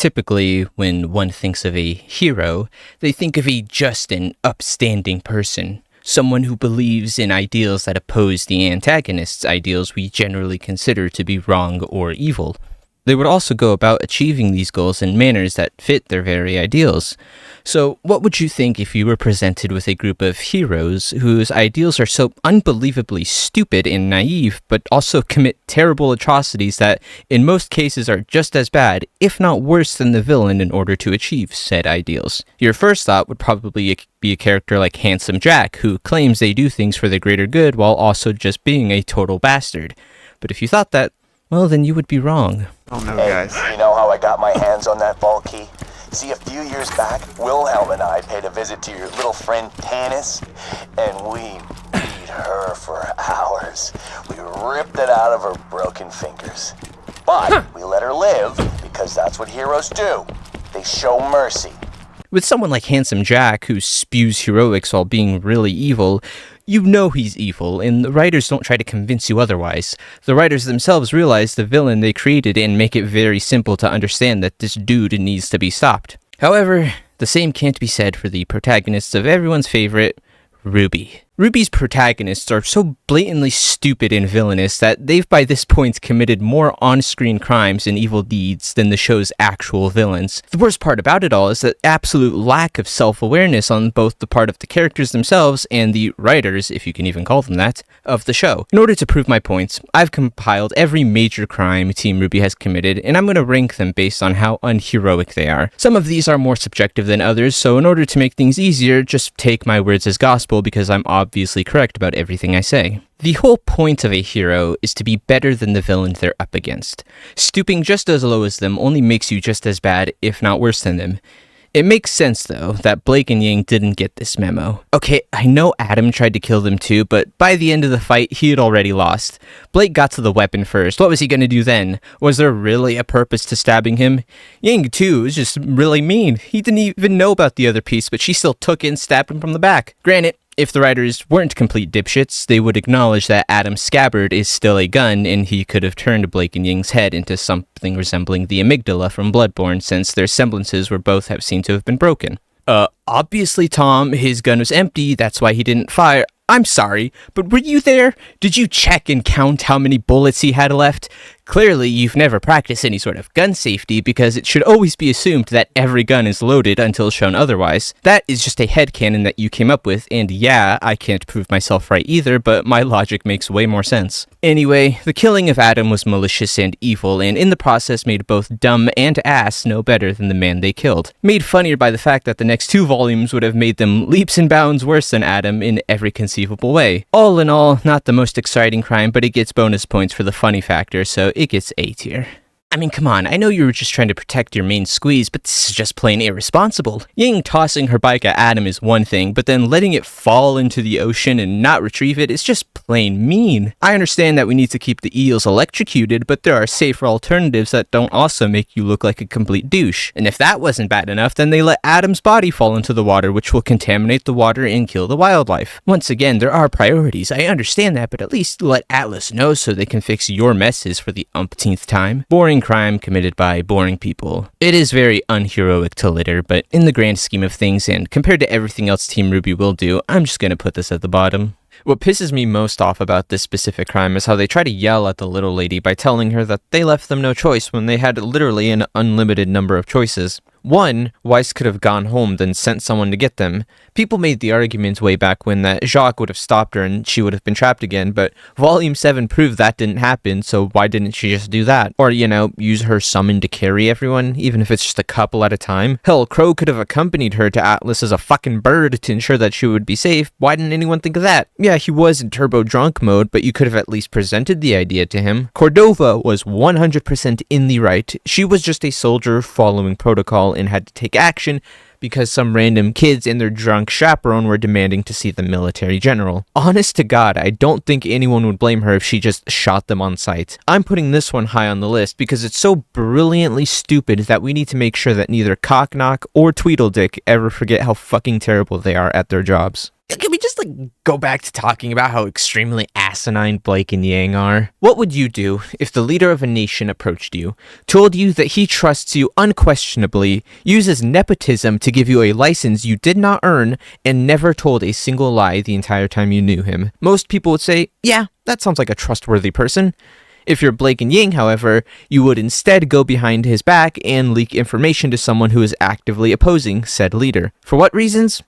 Typically, when one thinks of a hero, they think of a just and upstanding person. Someone who believes in ideals that oppose the antagonist's ideals we generally consider to be wrong or evil. They would also go about achieving these goals in manners that fit their very ideals. So, what would you think if you were presented with a group of heroes whose ideals are so unbelievably stupid and naive, but also commit terrible atrocities that, in most cases, are just as bad, if not worse than the villain in order to achieve said ideals? Your first thought would probably be a character like Handsome Jack, who claims they do things for the greater good while also just being a total bastard. But if you thought that, well, then you would be wrong. Oh no, guys. Hey, you know how I got my hands on that vault key? See, a few years back, Wilhelm and I paid a visit to your little friend Tanis, and we beat her for hours. We ripped it out of her broken fingers. But we let her live, because that's what heroes do. They show mercy. With someone like Handsome Jack, who spews heroics while being really evil, you know he's evil, and the writers don't try to convince you otherwise. The writers themselves realize the villain they created and make it very simple to understand that this dude needs to be stopped. However, the same can't be said for the protagonists of everyone's favorite, RWBY. RWBY's protagonists are so blatantly stupid and villainous that they've by this point committed more on-screen crimes and evil deeds than the show's actual villains. The worst part about it all is the absolute lack of self-awareness on both the part of the characters themselves and the writers, if you can even call them that, of the show. In order to prove my points, I've compiled every major crime Team RWBY has committed, and I'm going to rank them based on how unheroic they are. Some of these are more subjective than others, so in order to make things easier, just take my words as gospel because I'm obviously correct about everything I say. The whole point of a hero is to be better than the villain they're up against. Stooping just as low as them only makes you just as bad, if not worse than them. It makes sense, though, that Blake and Yang didn't get this memo. Okay, I know Adam tried to kill them too, but by the end of the fight, he had already lost. Blake got to the weapon first. What was he gonna do then? Was there really a purpose to stabbing him? Yang, too, was just really mean. He didn't even know about the other piece, but she still took it and stabbed him from the back. Granted, if the writers weren't complete dipshits, they would acknowledge that Adam's scabbard is still a gun, and he could have turned Blake and Ying's head into something resembling the amygdala from Bloodborne, since their semblances were both have seemed to have been broken. Obviously, Tom, his gun was empty, that's why he didn't fire. I'm sorry, but were you there? Did you check and count how many bullets he had left? Clearly, you've never practiced any sort of gun safety because it should always be assumed that every gun is loaded until shown otherwise. That is just a headcanon that you came up with, and yeah, I can't prove myself right either, but my logic makes way more sense. Anyway, the killing of Adam was malicious and evil, and in the process made both dumb and ass no better than the man they killed. Made funnier by the fact that the next 2 volumes would have made them leaps and bounds worse than Adam in every conceivable way. All in all, not the most exciting crime, but it gets bonus points for the funny factor, so it gets A tier. I mean, come on, I know you were just trying to protect your main squeeze, but this is just plain irresponsible. Ying tossing her bike at Adam is one thing, but then letting it fall into the ocean and not retrieve it is just plain mean. I understand that we need to keep the eels electrocuted, but there are safer alternatives that don't also make you look like a complete douche. And if that wasn't bad enough, then they let Adam's body fall into the water, which will contaminate the water and kill the wildlife. Once again, there are priorities, I understand that, but at least let Atlas know so they can fix your messes for the umpteenth time. Boring crime committed by boring people. It is very unheroic to litter, but in the grand scheme of things, and compared to everything else Team RWBY will do, I'm just gonna put this at the bottom. What pisses me most off about this specific crime is how they try to yell at the little lady by telling her that they left them no choice when they had literally an unlimited number of choices. 1, Weiss could have gone home then sent someone to get them. People made the argument way back when that Jacques would have stopped her and she would have been trapped again, but Volume 7 proved that didn't happen, so why didn't she just do that? Or, use her summon to carry everyone, even if it's just a couple at a time? Hell, Crow could have accompanied her to Atlas as a fucking bird to ensure that she would be safe. Why didn't anyone think of that? Yeah, he was in turbo drunk mode, but you could have at least presented the idea to him. Cordova was 100% in the right. She was just a soldier following protocol and had to take action because some random kids and their drunk chaperone were demanding to see the military general. Honest to God, I don't think anyone would blame her if she just shot them on sight. I'm putting this one high on the list because it's so brilliantly stupid that we need to make sure that neither Cockknock or Tweedledee ever forget how fucking terrible they are at their jobs. Can we just, go back to talking about how extremely asinine Blake and Yang are? What would you do if the leader of a nation approached you, told you that he trusts you unquestionably, uses nepotism to give you a license you did not earn, and never told a single lie the entire time you knew him? Most people would say, yeah, that sounds like a trustworthy person. If you're Blake and Yang, however, you would instead go behind his back and leak information to someone who is actively opposing said leader. For what reasons?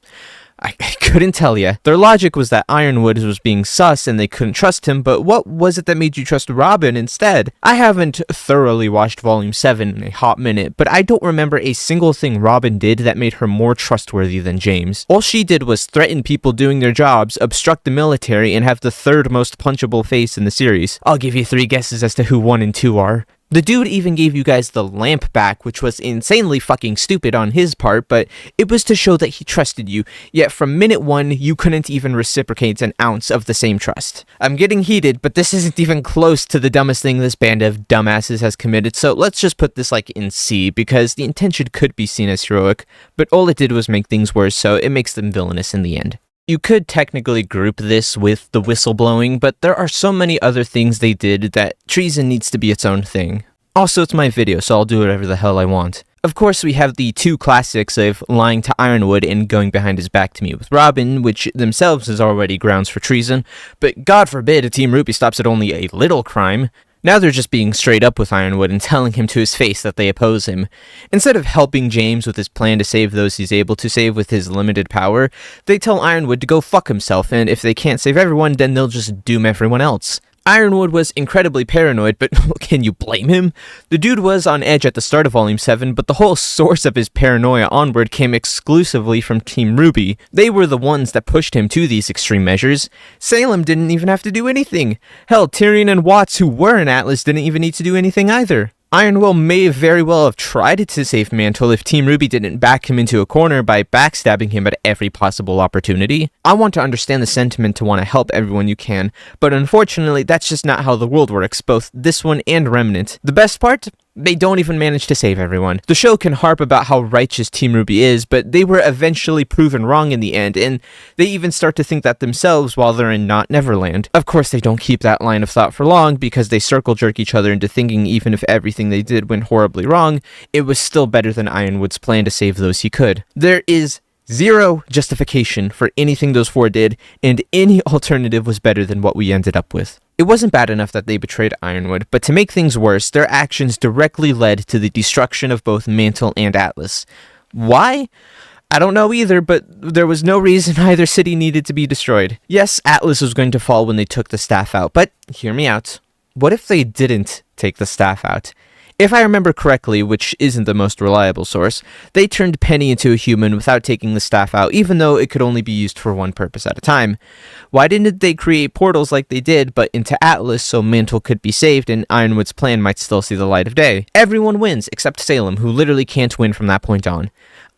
I couldn't tell you. Their logic was that Ironwood was being sus and they couldn't trust him, but what was it that made you trust Robin instead? I haven't thoroughly watched Volume 7 in a hot minute, but I don't remember a single thing Robin did that made her more trustworthy than James. All she did was threaten people doing their jobs, obstruct the military, and have the third most punchable face in the series. I'll give you 3 guesses as to who 1 and 2 are. The dude even gave you guys the lamp back, which was insanely fucking stupid on his part, but it was to show that he trusted you, yet from minute 1, you couldn't even reciprocate an ounce of the same trust. I'm getting heated, but this isn't even close to the dumbest thing this band of dumbasses has committed, so let's just put this in C, because the intention could be seen as heroic, but all it did was make things worse, so it makes them villainous in the end. You could technically group this with the whistleblowing, but there are so many other things they did that treason needs to be its own thing. Also, it's my video, so I'll do whatever the hell I want. Of course, we have the 2 classics of lying to Ironwood and going behind his back to meet with Robin, which themselves is already grounds for treason, but God forbid Team RWBY stops at only a little crime. Now they're just being straight up with Ironwood and telling him to his face that they oppose him. Instead of helping James with his plan to save those he's able to save with his limited power, they tell Ironwood to go fuck himself, and if they can't save everyone, then they'll just doom everyone else. Ironwood was incredibly paranoid, but can you blame him? The dude was on edge at the start of Volume 7, but the whole source of his paranoia onward came exclusively from Team RWBY. They were the ones that pushed him to these extreme measures. Salem didn't even have to do anything. Hell, Tyrion and Watts, who were in Atlas, didn't even need to do anything either. Ironwood may very well have tried to save Mantle if Team RWBY didn't back him into a corner by backstabbing him at every possible opportunity. I want to understand the sentiment to want to help everyone you can, but unfortunately that's just not how the world works, both this one and Remnant. The best part? They don't even manage to save everyone. The show can harp about how righteous Team RWBY is, but they were eventually proven wrong in the end, and they even start to think that themselves while they're in Not Neverland. Of course, they don't keep that line of thought for long, because they circle jerk each other into thinking even if everything they did went horribly wrong, it was still better than Ironwood's plan to save those he could. There is zero justification for anything those 4 did, and any alternative was better than what we ended up with. It wasn't bad enough that they betrayed Ironwood, but to make things worse, their actions directly led to the destruction of both Mantle and Atlas. Why? I don't know either, but there was no reason either city needed to be destroyed. Yes, Atlas was going to fall when they took the staff out, but hear me out. What if they didn't take the staff out? If I remember correctly, which isn't the most reliable source, they turned Penny into a human without taking the staff out, even though it could only be used for one purpose at a time. Why didn't they create portals like they did, but into Atlas so Mantle could be saved and Ironwood's plan might still see the light of day? Everyone wins, except Salem, who literally can't win from that point on.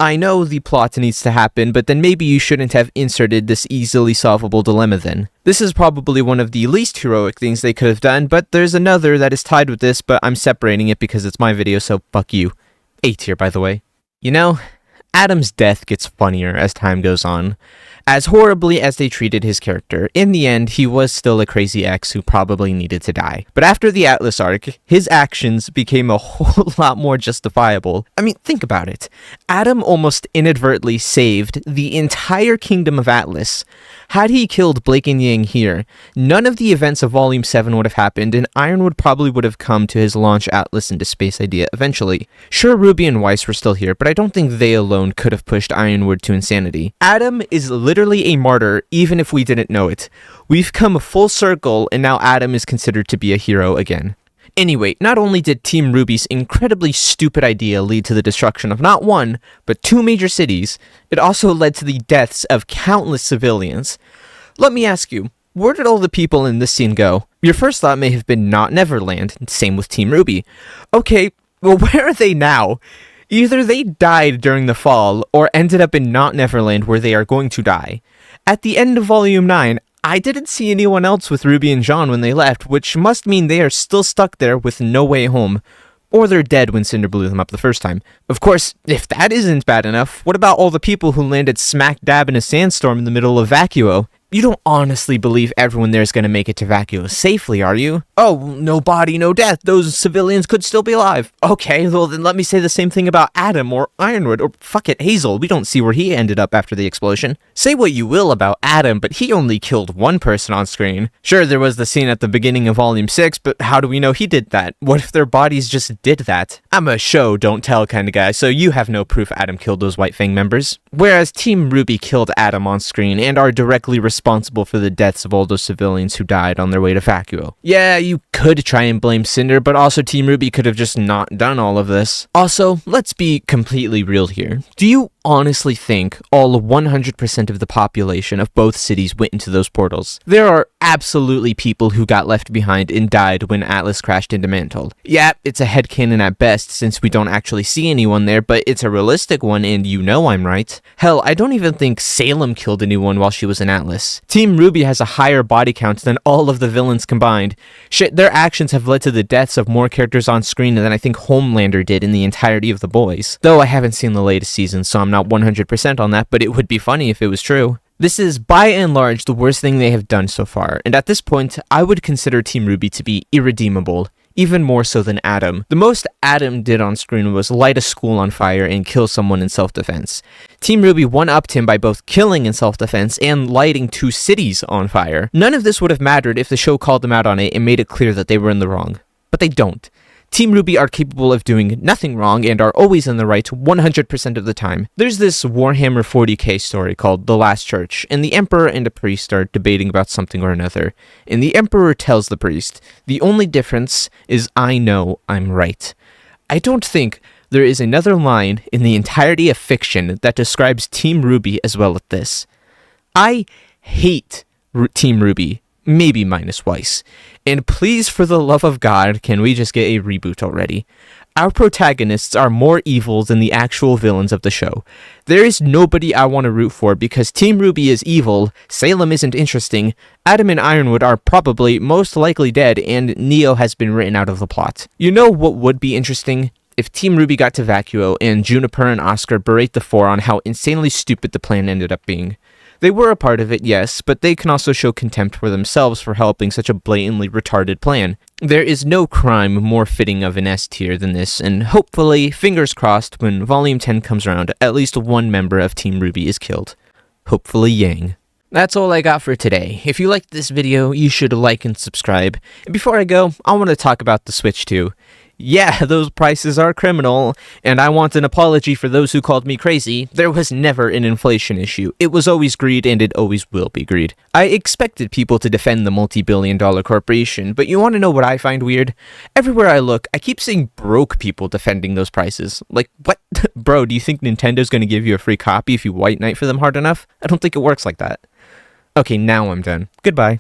I know the plot needs to happen, but then maybe you shouldn't have inserted this easily solvable dilemma then. This is probably one of the least heroic things they could have done, but there's another that is tied with this, but I'm separating it because it's my video, so fuck you. A tier, by the way. You know, Adam's death gets funnier as time goes on. As horribly as they treated his character, in the end, he was still a crazy ex who probably needed to die. But after the Atlas arc, his actions became a whole lot more justifiable. I mean, think about it. Adam almost inadvertently saved the entire kingdom of Atlas. Had he killed Blake and Yang here, none of the events of Volume 7 would have happened, and Ironwood probably would have come to his launch Atlas into space idea eventually. Sure, RWBY and Weiss were still here, but I don't think they alone could have pushed Ironwood to insanity. Adam is literally a martyr, even if we didn't know it. We've come full circle, and now Adam is considered to be a hero again. Anyway, not only did Team RWBY's incredibly stupid idea lead to the destruction of not one, but 2 major cities, it also led to the deaths of countless civilians. Let me ask you, where did all the people in this scene go? Your first thought may have been Not Neverland, same with Team RWBY. Okay, well where are they now? Either they died during the fall, or ended up in Not Neverland where they are going to die. At the end of Volume 9, I didn't see anyone else with RWBY and Jean when they left, which must mean they are still stuck there with no way home. or they're dead when Cinder blew them up the first time. Of course, if that isn't bad enough, what about all the people who landed smack dab in a sandstorm in the middle of Vacuo? You don't honestly believe everyone there is going to make it to Vacuo safely, are you? Oh, no body, no death. Those civilians could still be alive. Okay, well then let me say the same thing about Adam or Ironwood or fuck it, Hazel. We don't see where he ended up after the explosion. Say what you will about Adam, but he only killed one person on screen. Sure, there was the scene at the beginning of Volume 6, but how do we know he did that? What if their bodies just did that? I'm a show, don't tell kind of guy, so you have no proof Adam killed those White Fang members. Whereas Team RWBY killed Adam on screen and are directly responsible for the deaths of all those civilians who died on their way to Vacuo. Yeah, you could try and blame Cinder, but also Team RWBY could have just not done all of this. Also, let's be completely real here. Do you honestly think all 100% of the population of both cities went into those portals? There are absolutely people who got left behind and died when Atlas crashed into Mantle. Yeah, it's a headcanon at best since we don't actually see anyone there, but it's a realistic one and you know I'm right. Hell, I don't even think Salem killed anyone while she was in Atlas. Team RWBY has a higher body count than all of the villains combined. Shit, their actions have led to the deaths of more characters on screen than I think Homelander did in the entirety of The Boys. Though I haven't seen the latest season, so I'm not 100% on that, but it would be funny if it was true. This is, by and large, the worst thing they have done so far, and at this point, I would consider Team RWBY to be irredeemable, even more so than Adam. The most Adam did on screen was light a school on fire and kill someone in self-defense. Team RWBY one-upped him by both killing in self-defense and lighting 2 cities on fire. None of this would have mattered if the show called them out on it and made it clear that they were in the wrong. But they don't. Team RWBY are capable of doing nothing wrong and are always in the right 100% of the time. There's this Warhammer 40k story called The Last Church, and the Emperor and a priest are debating about something or another. And the Emperor tells the priest, "The only difference is I know I'm right." I don't think there is another line in the entirety of fiction that describes Team RWBY as well as this. I hate Team RWBY. Maybe minus Weiss. And please, for the love of God, can we just get a reboot already? Our protagonists are more evil than the actual villains of the show. There is nobody I want to root for because Team RWBY is evil, Salem isn't interesting, Adam and Ironwood are probably most likely dead, and Neo has been written out of the plot. You know what would be interesting? If Team RWBY got to Vacuo and Juniper and Oscar berate the Four on how insanely stupid the plan ended up being. They were a part of it, yes, but they can also show contempt for themselves for helping such a blatantly retarded plan. There is no crime more fitting of an S tier than this, and hopefully, fingers crossed, when Volume 10 comes around, at least one member of Team RWBY is killed. Hopefully Yang. That's all I got for today. If you liked this video, you should like and subscribe. And before I go, I want to talk about the Switch too. Yeah, those prices are criminal, and I want an apology for those who called me crazy. There was never an inflation issue. It was always greed, and it always will be greed. I expected people to defend the multi-billion-dollar corporation, but you want to know what I find weird? Everywhere I look, I keep seeing broke people defending those prices. Like, what? Bro, do you think Nintendo's going to give you a free copy if you white knight for them hard enough? I don't think it works like that. Okay, now I'm done. Goodbye.